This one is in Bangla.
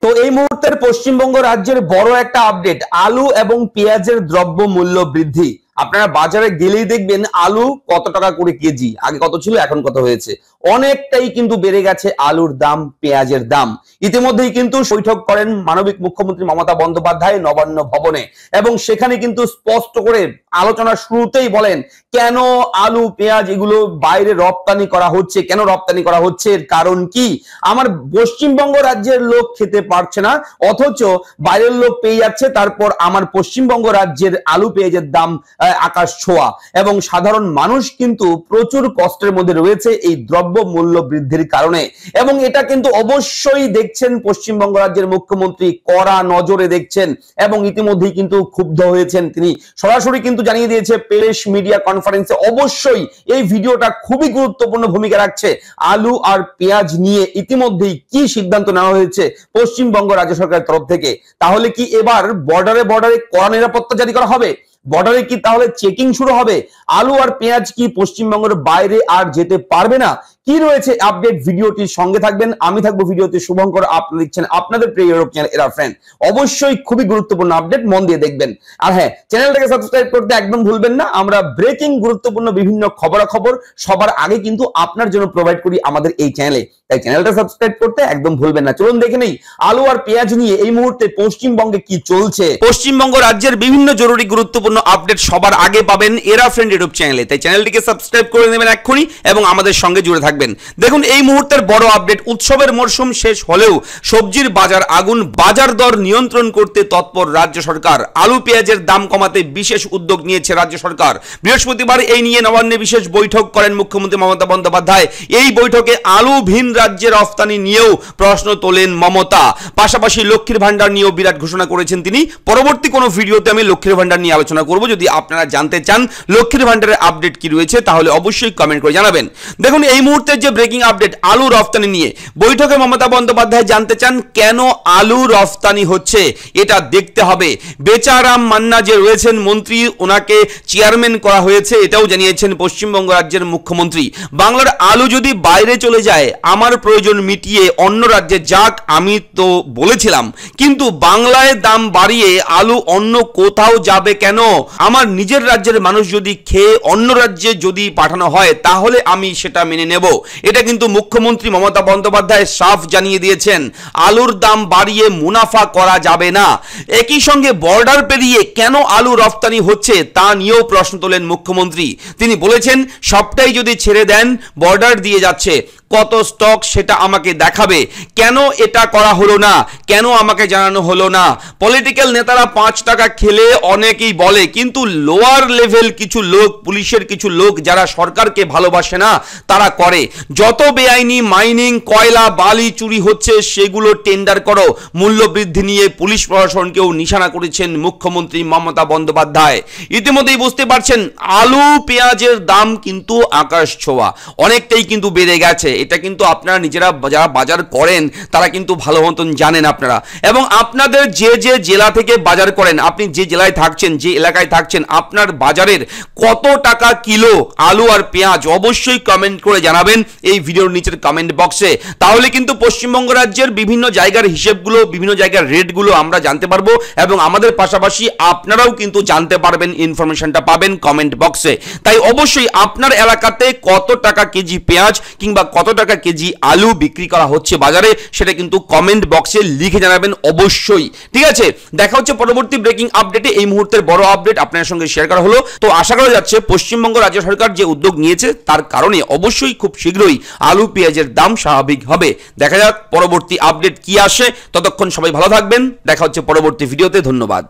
তো এই মুহূর্তের পশ্চিমবঙ্গ রাজ্যের বড় একটা আপডেট, আলু এবং পেঁয়াজের দ্রব্য মূল্য বৃদ্ধি। আপনারা বাজারে গেলেই দেখবেন আলু কত টাকা করে কেজি, আগে কত ছিল এখন কত হয়েছে, অনেকটাই কিন্তু বেড়ে গেছে আলুর দাম, পেঁয়াজের দাম। ইতিমধ্যেই কিন্তু বৈঠক করেন মানবিক মুখ্যমন্ত্রী মমতা বন্দ্যোপাধ্যায় নবান্ন ভবনে, এবং সেখানে কিন্তু স্পষ্ট করে আলোচনার শুরুতেই বলেন কেন আলু পেঁয়াজ এগুলো বাইরে রপ্তানি করা হচ্ছে, কেন রপ্তানি করা হচ্ছে, এর কারণ কি। আমার পশ্চিমবঙ্গ রাজ্যের লোক খেতে পারছে না, অথচ বাইরের লোক পেয়ে যাচ্ছে, তারপর আমার পশ্চিমবঙ্গ রাজ্যের আলু পেঁয়াজের দাম আকাশ ছোঁয়া, এবং সাধারণ মানুষ কিন্তু প্রচুর কষ্টের মধ্যে রয়েছে এই দ্রব্য মূল্য বৃদ্ধির কারণে। এবং এটা কিন্তু অবশ্যই দেখছেন পশ্চিমবঙ্গ রাজ্যের মুখ্যমন্ত্রী, কড়া নজরে দেখছেন, এবং ইতিমধ্যেই কিন্তু ক্ষুব্ধ হয়েছেন। তিনি সরাসরি কিন্তু জানিয়ে দিয়েছে প্রেস মিডিয়া কনফারেন্সে, অবশ্যই এই ভিডিওটা খুবই গুরুত্বপূর্ণ ভূমিকা রাখছে আলু আর পেঁয়াজ নিয়ে ইতিমধ্যেই কি সিদ্ধান্ত নেওয়া হয়েছে পশ্চিমবঙ্গ রাজ্য সরকারের তরফ থেকে। তাহলে কি এবার বর্ডারে কড়া নিরাপত্তা জারি করা হবে? বর্ডারে কি তাহলে চেকিং শুরু হবে? আলু আর পেঁয়াজ কি পশ্চিমবঙ্গের বাইরে আর যেতে পারবে না? কি রয়েছে আপডেট, ভিডিওটির সঙ্গে থাকবেন, আমি থাকবো ভিডিওতে শুভঙ্কর, আপনারা দেখছেন আপনাদের প্রিয় ইউরোপ চ্যানেল এরা ফ্রেন্ড। অবশ্যই খুবই গুরুত্বপূর্ণ আপডেট, মন দিয়ে দেখবেন। আর হ্যাঁ, চ্যানেলটাকে সাবস্ক্রাইব করতে একদম ভুলবেন না। আমরা ব্রেকিং গুরুত্বপূর্ণ বিভিন্ন খবরাখবর সবার আগে কিন্তু আপনার জন্য প্রোভাইড করি আমাদের এই চ্যানেলে, তাই চ্যানেলটা সাবস্ক্রাইব করতে একদম ভুলবেন না। চলুন দেখে নেই আলু আর পেঁয়াজ নিয়ে এই মুহূর্তে পশ্চিমবঙ্গে কি চলছে। পশ্চিমবঙ্গ রাজ্যের বিভিন্ন জরুরি গুরুত্বপূর্ণ আপডেট সবার আগে পাবেন এরা ফ্রেন্ড ইউটিউব চ্যানেলে, তাই চ্যানেলটিকে সাবস্ক্রাইব করে নেবেন এক্ষুনি এবং আমাদের সঙ্গে জুড়ে থাকবেন। দেখুন এই মুহূর্তের বড় আপডেট, উৎসবের মরশুম শেষ হলেও সবজির বাজার আগুন, বাজার দর নিয়ন্ত্রণ করতে তৎপর রাজ্য সরকার। আলু পেঁয়াজের দাম কমাতে বিশেষ উদ্যোগ নিয়েছে রাজ্য সরকার। বৃহস্পতিবার এই নিয়ে নবান্নে বিশেষ বৈঠক করেন মুখ্যমন্ত্রী মমতা বন্দ্যোপাধ্যায়। এই বৈঠকে আলু ভিন রাজ্যে রফতানি নিয়েও প্রশ্ন তোলেন মমতা, পাশাপাশি লক্ষ্মীর ভান্ডার নিয়েও বিরাট ঘোষণা করেছেন তিনি। পরবর্তী কোনো ভিডিওতে আমি লক্ষ্মীর ভান্ডার নিয়ে আলোচনা করব। যদি আপনারা জানতে চান লক্ষ্মীর ভান্ডারের আপডেট কি রয়েছে তাহলে অবশ্যই কমেন্ট করে জানাবেন। দেখুন এই মুহূর্তের যে ব্রেকিং আপডেট আলু রফতানি নিয়ে, বৈঠকে মমতা বন্দ্যোপাধ্যায় জানতে চান কেন আলু রফতানি হচ্ছে, এটা দেখতে হবে। বেচারাম মান্না যে রয়েছেন মন্ত্রী, ওনাকে চেয়ারম্যান করা হয়েছে, এটাও জানিয়েছেন পশ্চিমবঙ্গ রাজ্যের মুখ্যমন্ত্রী। বাংলার আলু যদি বাইরে চলে যায় আমার প্রয়োজন মিটিয়ে অন্য রাজ্যে যাক, আমি তো বলেছিলাম, কিন্তু বাংলায় দাম বাড়িয়ে আলু অন্য কোথাও যাবে কেন? আমার নিজের রাজ্যের মানুষ যদি খেয়ে অন্য রাজ্যে যদি পাঠানো হয় তাহলে আমি সেটা মেনে নেব। এটা কিন্তু মুখ্যমন্ত্রী মমতা বন্দ্যোপাধ্যায় সাফ জানিয়ে দিয়েছেন, আলুর দাম বাড়িয়ে মুনাফা করা যাবে না। একই সঙ্গে বর্ডার পেরিয়ে কেন আলু রফতানি হচ্ছে তা নিয়েও প্রশ্ন তোলেন মুখ্যমন্ত্রী। তিনি বলেছেন সবটাই যদি ছেড়ে দেন, বর্ডার দিয়ে যাচ্ছে, কত স্টক সেটা আমাকে দেখাবে, কেন এটা করা হলো না, কেন আমাকে জানানো হলো না। পলিটিক্যাল নেতারা 5 টাকা খেলে অনেকেই বলে, কিন্তু লোয়ার লেভেল কিছু লোক, পুলিশের কিছু লোক যারা সরকারকে ভালোবাসে না তারা করে। যত বেআইনি মাইনিং, কয়লা, বালি চুরি হচ্ছে সেগুলো টেন্ডার করো। মূল্য বৃদ্ধি নিয়ে পুলিশ প্রশাসনকেও নিশানা করেছেন মুখ্যমন্ত্রী মমতা বন্দ্যোপাধ্যায়। ইতিমধ্যেই বুঝতে পারছেন আলু পেঁয়াজের দাম কিন্তু আকাশ ছোঁয়া, অনেকটাই কিন্তু বেড়ে গেছে। এটা কিন্তু আপনারা নিজেরা যারা বাজার করেন তারা কিন্তু ভালো মতন জানেন আপনারা, এবং আপনাদের যে যে জেলা থেকে বাজার করেন, আপনি যে জেলায় থাকছেন, যে এলাকায় থাকছেন, আপনার বাজারের কত টাকা কিলো আলু আর পেঁয়াজ অবশ্যই কমেন্ট করে জানাবেন এই ভিডিওর নিচের কমেন্ট বক্সে। তাহলে কিন্তু পশ্চিমবঙ্গ রাজ্যের বিভিন্ন জায়গার হিসেবগুলো, বিভিন্ন জায়গার রেটগুলো আমরা জানতে পারবো, এবং আমাদের পাশাপাশি আপনারাও কিন্তু জানতে পারবেন, ইনফরমেশনটা পাবেন কমেন্ট বক্সে। তাই অবশ্যই আপনার এলাকাতে কত টাকা কেজি পেঁয়াজ কিংবা কত টাকা কেজি আলু বিক্রি করা হচ্ছে বাজারে সেটা কিন্তু কমেন্ট বক্সে লিখে জানাবেন অবশ্যই। ঠিক আছে, দেখা হচ্ছে পরবর্তী ব্রেকিং আপডেটে। এই মুহূর্তের বড় আপডেট আপনাদের সঙ্গে শেয়ার করা হলো। তো আশা করা যাচ্ছে পশ্চিমবঙ্গ রাজ্য সরকার যে উদ্যোগ নিয়েছে তার কারণে অবশ্যই খুব শীঘ্রই আলু পেঁয়াজের দাম স্বাভাবিক হবে। দেখা যাক পরবর্তী আপডেট কি আসে। ততক্ষণ সবাই ভালো থাকবেন, দেখা হচ্ছে পরবর্তী ভিডিওতে। ধন্যবাদ।